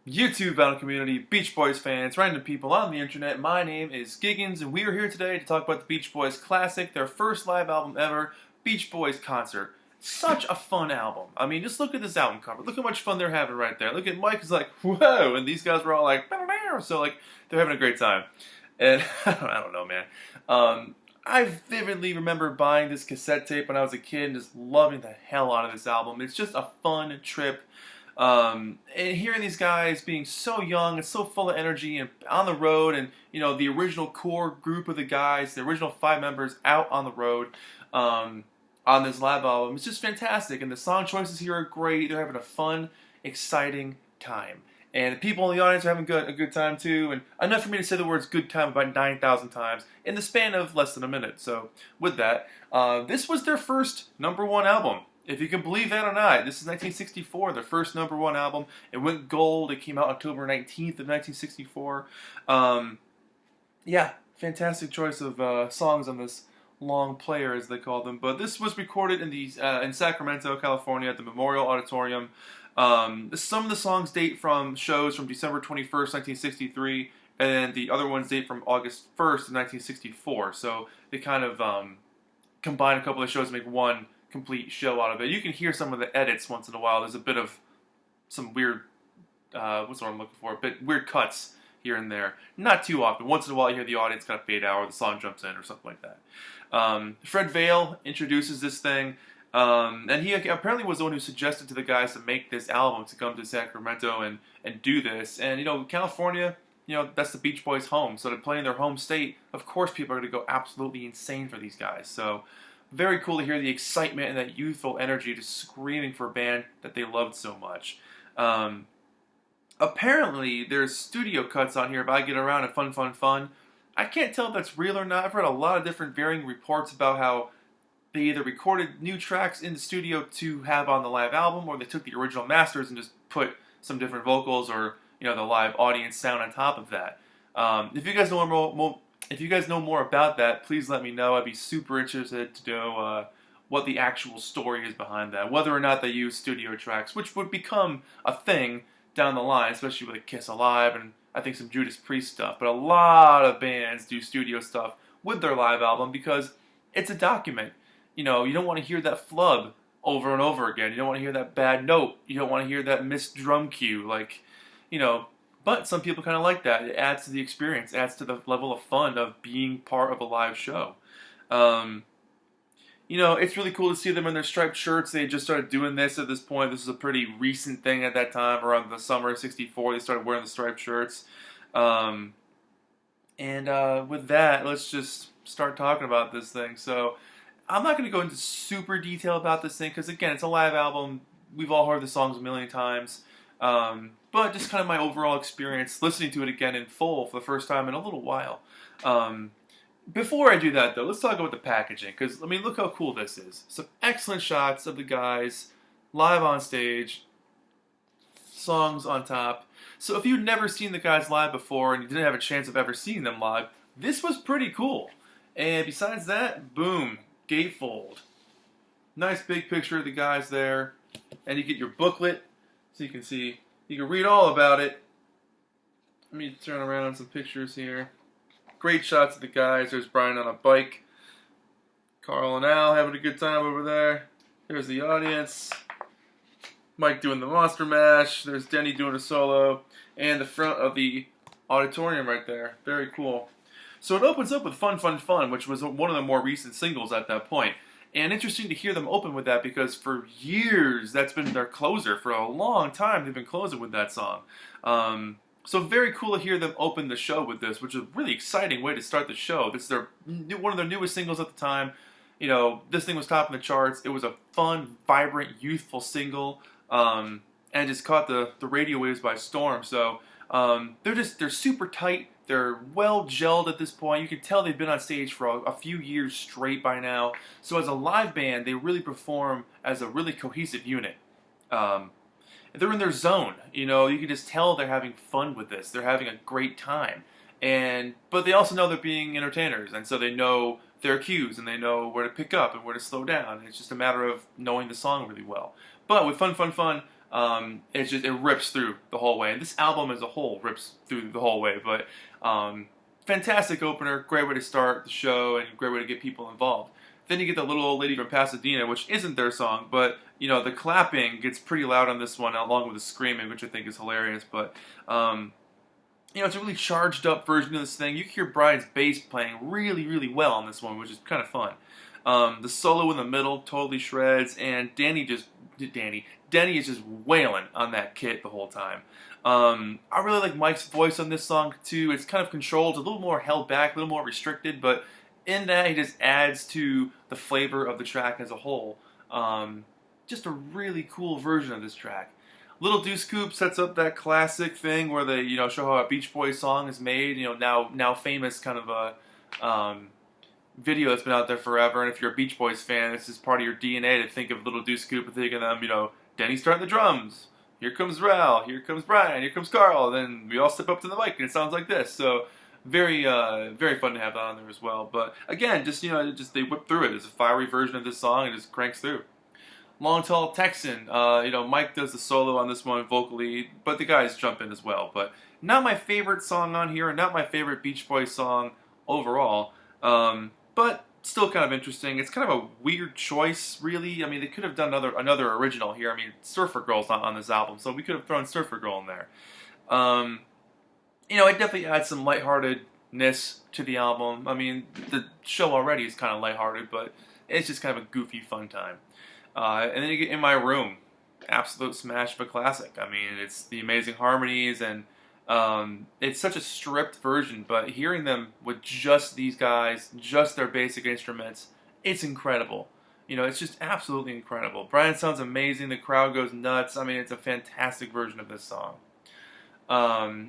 YouTube battle community, Beach Boys fans, random people on the internet. My name is Giggens, and we are here today to talk about the Beach Boys classic, their first live album ever, Beach Boys Concert. Such a fun album. I mean, just look at this album cover. Look how much fun they're having right there. Look at Mike is like, whoa, and these guys were all like, "Bow." So like they're having a great time. And I don't know, man. I vividly remember buying this cassette tape when I was a kid and just loving the hell out of this album. It's just a fun trip. And hearing these guys being so young and so full of energy and on the road, and the original core group of the guys, the original 5 members out on the road on this live album, it's just fantastic. And the song choices here are great. They're having a fun, exciting time. And the people in the audience are having a good time too, and enough for me to say the words "good time" about 9,000 times in the span of less than a minute. So with that, this was their first #1 album. If you can believe that or not, this is 1964, their first #1 album. It went gold. It came out October 19th of 1964. Yeah, fantastic choice of songs on this long player, as they call them. But this was recorded in Sacramento, California, at the Memorial Auditorium. Some of the songs date from shows from December 21st, 1963, and the other ones date from August 1st, 1964. So they kind of combine a couple of shows to make one complete show out of it. You can hear some of the edits once in a while. There's a bit of some weird, what's the word I'm looking for? A bit weird cuts here and there. Not too often. Once in a while you hear the audience kind of fade out or the song jumps in or something like that. Fred Vale introduces this thing. And he apparently was the one who suggested to the guys to make this album, to come to Sacramento and do this. And, California, that's the Beach Boys' home. So to play in their home state, of course people are going to go absolutely insane for these guys. So very cool to hear the excitement and that youthful energy, just screaming for a band that they loved so much. Apparently, there's studio cuts on here, if I Get Around and Fun, Fun, Fun. I can't tell if that's real or not. I've read a lot of different varying reports about how they either recorded new tracks in the studio to have on the live album, or they took the original masters and just put some different vocals or the live audience sound on top of that. If you guys know more about that, please let me know. I'd be super interested to know what the actual story is behind that. Whether or not they use studio tracks, which would become a thing down the line, especially with Kiss Alive and I think some Judas Priest stuff. But a lot of bands do studio stuff with their live album because it's a document. You don't want to hear that flub over and over again. You don't want to hear that bad note. You don't want to hear that missed drum cue. But some people kind of like that. It adds to the experience, adds to the level of fun of being part of a live show. It's really cool to see them in their striped shirts. They just started doing this at this point. This is a pretty recent thing at that time, around the summer of '64. They started wearing the striped shirts. With that, let's just start talking about this thing. So I'm not going to go into super detail about this thing because, again, it's a live album. We've all heard the songs a million times. But just kind of my overall experience listening to it again in full for the first time in a little while. Before I do that, though, let's talk about the packaging. Because, look how cool this is. Some excellent shots of the guys live on stage. Songs on top. So if you'd never seen the guys live before and you didn't have a chance of ever seeing them live, this was pretty cool. And besides that, boom. Gatefold. Nice big picture of the guys there. And you get your booklet so you can see, you can read all about it. Let me turn around on some pictures here. Great shots of the guys. There's Brian on a bike. Carl and Al having a good time over there. There's the audience. Mike doing the Monster Mash. There's Denny doing a solo. And the front of the auditorium right there. Very cool. So it opens up with Fun, Fun, Fun, which was one of the more recent singles at that point. And interesting to hear them open with that because for years that's been their closer. For a long time they've been closing with that song. So very cool to hear them open the show with this, which is a really exciting way to start the show. This is one of their newest singles at the time. This thing was topping the charts. It was a fun, vibrant, youthful single, and just caught the radio waves by storm. So they're super tight. They're well gelled at this point. You can tell they've been on stage for a few years straight by now. So as a live band, they really perform as a really cohesive unit. They're in their zone. You can just tell they're having fun with this. They're having a great time. But they also know they're being entertainers, and so they know their cues, and they know where to pick up and where to slow down. It's just a matter of knowing the song really well. But with Fun, Fun, Fun, It rips through the whole way. And this album as a whole rips through the whole way. But fantastic opener, great way to start the show, and great way to get people involved. Then you get the Little Old Lady from Pasadena, which isn't their song, but the clapping gets pretty loud on this one, along with the screaming, which I think is hilarious. But it's a really charged up version of this thing. You can hear Brian's bass playing really, really well on this one, which is kind of fun. The solo in the middle totally shreds, and Denny is just wailing on that kit the whole time. I really like Mike's voice on this song too. It's kind of controlled, a little more held back, a little more restricted, but in that he just adds to the flavor of the track as a whole. Just a really cool version of this track. Little Deuce Coupe sets up that classic thing where they show how a Beach Boys song is made. Now famous kind of a video that's been out there forever. And if you're a Beach Boys fan, this is part of your DNA to think of Little Deuce Coupe and think of them. Denny's starting the drums. Here comes Ral. Here comes Brian. Here comes Carl. Then we all step up to the mic and it sounds like this. So very fun to have that on there as well. But again, just they whip through it. It's a fiery version of this song and it just cranks through. Long Tall Texan, Mike does the solo on this one vocally, but the guys jump in as well. But not my favorite song on here, and not my favorite Beach Boys song overall. But still kind of interesting. It's kind of a weird choice, really. I mean, they could have done another original here. I mean, Surfer Girl's not on this album, so we could have thrown Surfer Girl in there. It definitely adds some lightheartedness to the album. I mean, the show already is kind of lighthearted, but it's just kind of a goofy, fun time. And then you get In My Room, absolute smash of a classic. I mean, it's the amazing harmonies, and it's such a stripped version, but hearing them with just these guys, just their basic instruments, it's incredible. It's just absolutely incredible. Brian sounds amazing, the crowd goes nuts. I mean, it's a fantastic version of this song.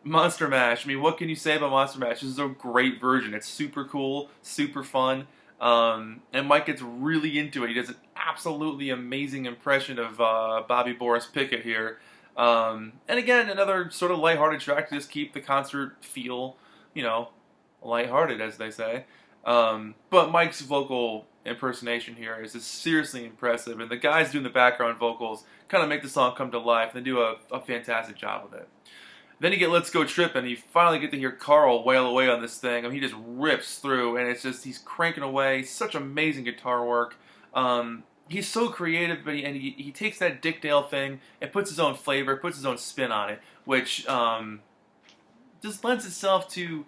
Monster Mash, I mean, what can you say about Monster Mash? This is a great version. It's super cool, super fun. And Mike gets really into it. He does an absolutely amazing impression of Bobby Boris Pickett here. And again, another sort of lighthearted track to just keep the concert feel, lighthearted, as they say. But Mike's vocal impersonation here is just seriously impressive, and the guys doing the background vocals kind of make the song come to life, and they do a fantastic job with it. Then you get Let's Go Trippin', and you finally get to hear Carl wail away on this thing. I mean, he just rips through, and he's cranking away. Such amazing guitar work. He's so creative, but he takes that Dick Dale thing and puts his own flavor, puts his own spin on it, which just lends itself to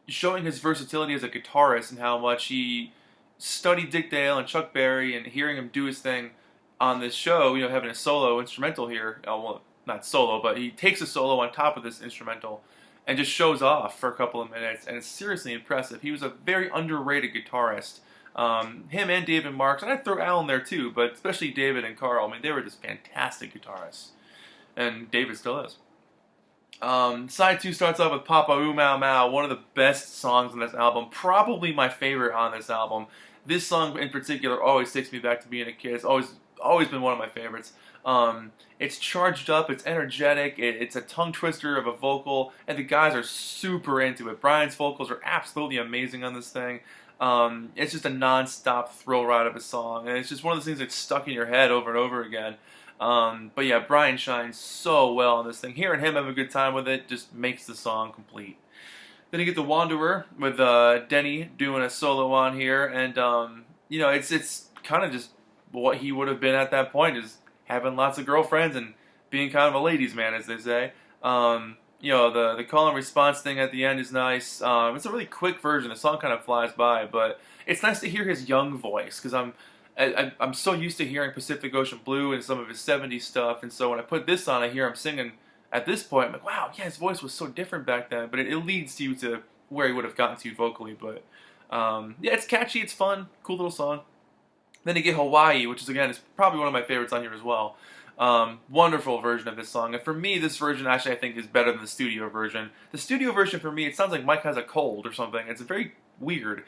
showing his versatility as a guitarist and how much he studied Dick Dale and Chuck Berry, and hearing him do his thing on this show, having a solo instrumental here. Well, not solo, but he takes a solo on top of this instrumental and just shows off for a couple of minutes, and it's seriously impressive. He was a very underrated guitarist. Him and David Marks, and I'd throw Alan there too, but especially David and Carl. I mean, they were just fantastic guitarists, and David still is. Side 2 starts off with Papa Ooh Mau Mau, one of the best songs on this album, probably my favorite on this album. This song in particular always takes me back to being a kid. It's always been one of my favorites. It's charged up, it's energetic, it's a tongue twister of a vocal, and the guys are super into it. Brian's vocals are absolutely amazing on this thing. It's just a non-stop thrill ride of a song, and it's just one of those things that's stuck in your head over and over again. But yeah, Brian shines so well on this thing. Hearing him have a good time with it just makes the song complete. Then you get The Wanderer with Denny doing a solo on here, and it's kind of just what he would have been at that point, is having lots of girlfriends and being kind of a ladies' man, as they say. The call and response thing at the end is nice. It's a really quick version. The song kind of flies by, but it's nice to hear his young voice, because I'm so used to hearing Pacific Ocean Blue and some of his 70s stuff, and so when I put this on, I hear him singing at this point. I'm like, wow, yeah, his voice was so different back then, but it leads you to where he would have gotten to vocally. But yeah, it's catchy, it's fun, cool little song. Then you get Hawaii, which is probably one of my favorites on here as well. Wonderful version of this song. And for me, this version actually I think is better than the studio version. The studio version for me, it sounds like Mike has a cold or something. It's very weird.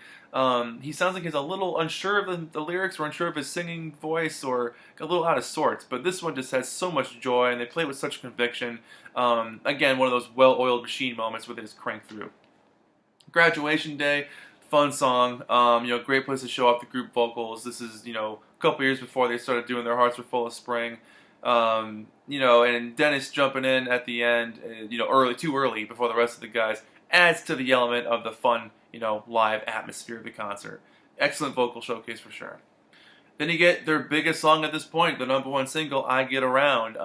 He sounds like he's a little unsure of the lyrics, or unsure of his singing voice, or a little out of sorts. But this one just has so much joy, and they play with such conviction. Again, one of those well-oiled machine moments where they just crank through. Graduation Day, fun song. Great place to show off the group vocals. This is, a couple years before they started doing Their Hearts Were Full of Spring. You know, and Dennis jumping in at the end, you know, too early before the rest of the guys, adds to the element of the fun, you know, live atmosphere of the concert. Excellent vocal showcase for sure. Then you get their biggest song at this point, the #1 single, "I Get Around."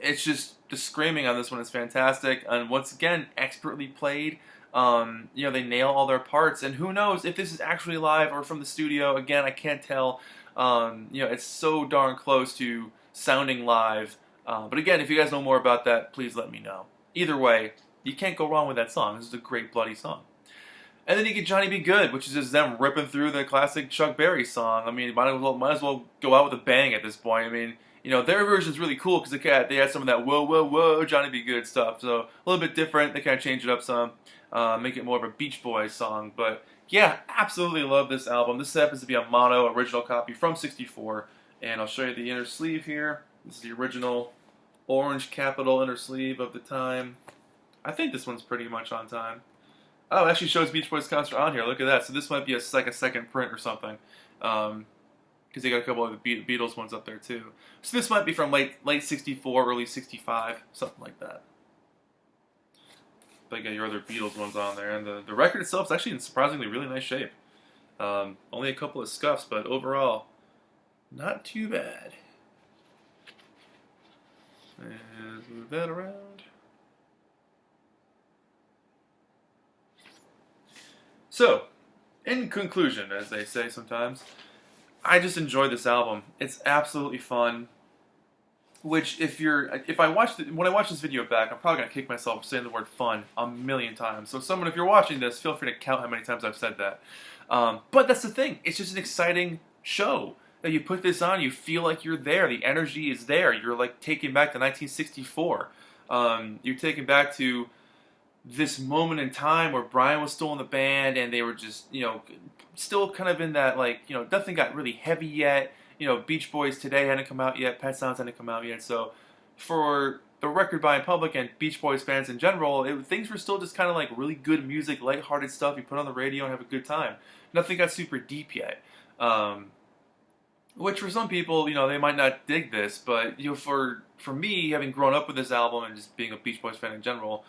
It's just the screaming on this one is fantastic, and once again, expertly played. You know, they nail all their parts, and who knows if this is actually live or from the studio. Again, I can't tell. You know, it's so darn close to sounding live. But again, if you guys know more about that, please let me know. Either way, you can't go wrong with that song. This is a great bloody song. And then you get "Johnny Be Good," which is just them ripping through the classic Chuck Berry song. I mean, might as well go out with a bang at this point. I mean, you know, their version's really cool because they had some of that whoa, whoa, whoa, Johnny Be Good stuff. So a little bit different. They kind of change it up some, make it more of a Beach Boys song. But yeah, absolutely love this album. This happens to be a mono original copy from '64. And I'll show you the inner sleeve here. This is the original orange capital inner sleeve of the time. I think this one's pretty much on time. Oh, it actually shows Beach Boys concert on here. Look at that. So this might be like a second print or something. Because they got a couple of the Beatles ones up there too. So this might be from late '64, early '65, something like that. But you got your other Beatles ones on there. And the record itself is actually in surprisingly really nice shape. Only a couple of scuffs, but overall, not too bad. And move that around. So, in conclusion, as they say sometimes, I just enjoyed this album. It's absolutely fun. Which, when I watch this video back, I'm probably gonna kick myself for saying the word "fun" a million times. So, if you're watching this, feel free to count how many times I've said that. But that's the thing; it's just an exciting show. That you put this on, you feel like you're there. The energy is there. You're like taken back to 1964. You're taken back to this moment in time where Brian was still in the band and they were just, you know, still kind of in that, like, you know, nothing got really heavy yet. You know, Beach Boys Today hadn't come out yet. Pet Sounds hadn't come out yet. So for the record buying public and Beach Boys fans in general, things were still just kind of like really good music, lighthearted stuff you put on the radio and have a good time. Nothing got super deep yet. Which for some people, you know, they might not dig this, but, you know, for me, having grown up with this album and just being a Beach Boys fan in general,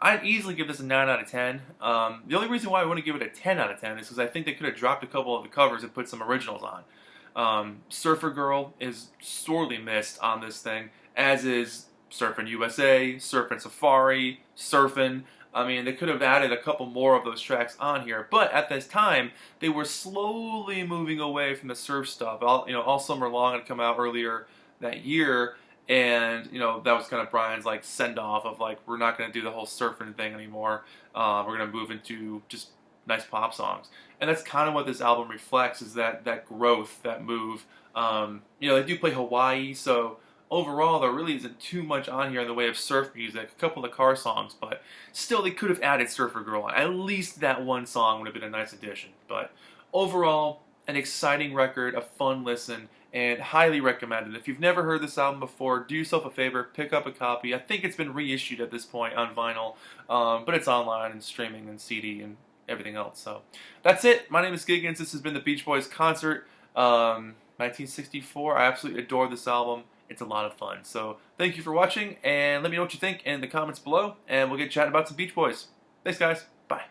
I'd easily give this a 9 out of 10. The only reason why I want to give it a 10 out of 10 is because I think they could have dropped a couple of the covers and put some originals on. Surfer Girl is sorely missed on this thing, as is Surfin' USA, Surfin' Safari, Surfin'. I mean, they could have added a couple more of those tracks on here, but at this time, they were slowly moving away from the surf stuff. All Summer Long had come out earlier that year, and, you know, that was kind of Brian's, like, send-off of, like, we're not going to do the whole surfing thing anymore. We're going to move into just nice pop songs. And that's kind of what this album reflects, is that growth, that move. You know, they do play Hawaii, so overall, there really isn't too much on here in the way of surf music. A couple of car songs, but still, they could have added Surfer Girl on. At least that one song would have been a nice addition. But overall, an exciting record, a fun listen, and highly recommended. If you've never heard this album before, do yourself a favor, pick up a copy. I think it's been reissued at this point on vinyl, but it's online and streaming and CD and everything else. So that's it. My name is Giggens. This has been the Beach Boys concert, 1964. I absolutely adore this album. It's a lot of fun. So thank you for watching, and let me know what you think in the comments below, and we'll get chatting about some Beach Boys. Thanks, guys. Bye.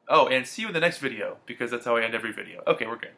Oh, and see you in the next video, because that's how I end every video. Okay, we're good.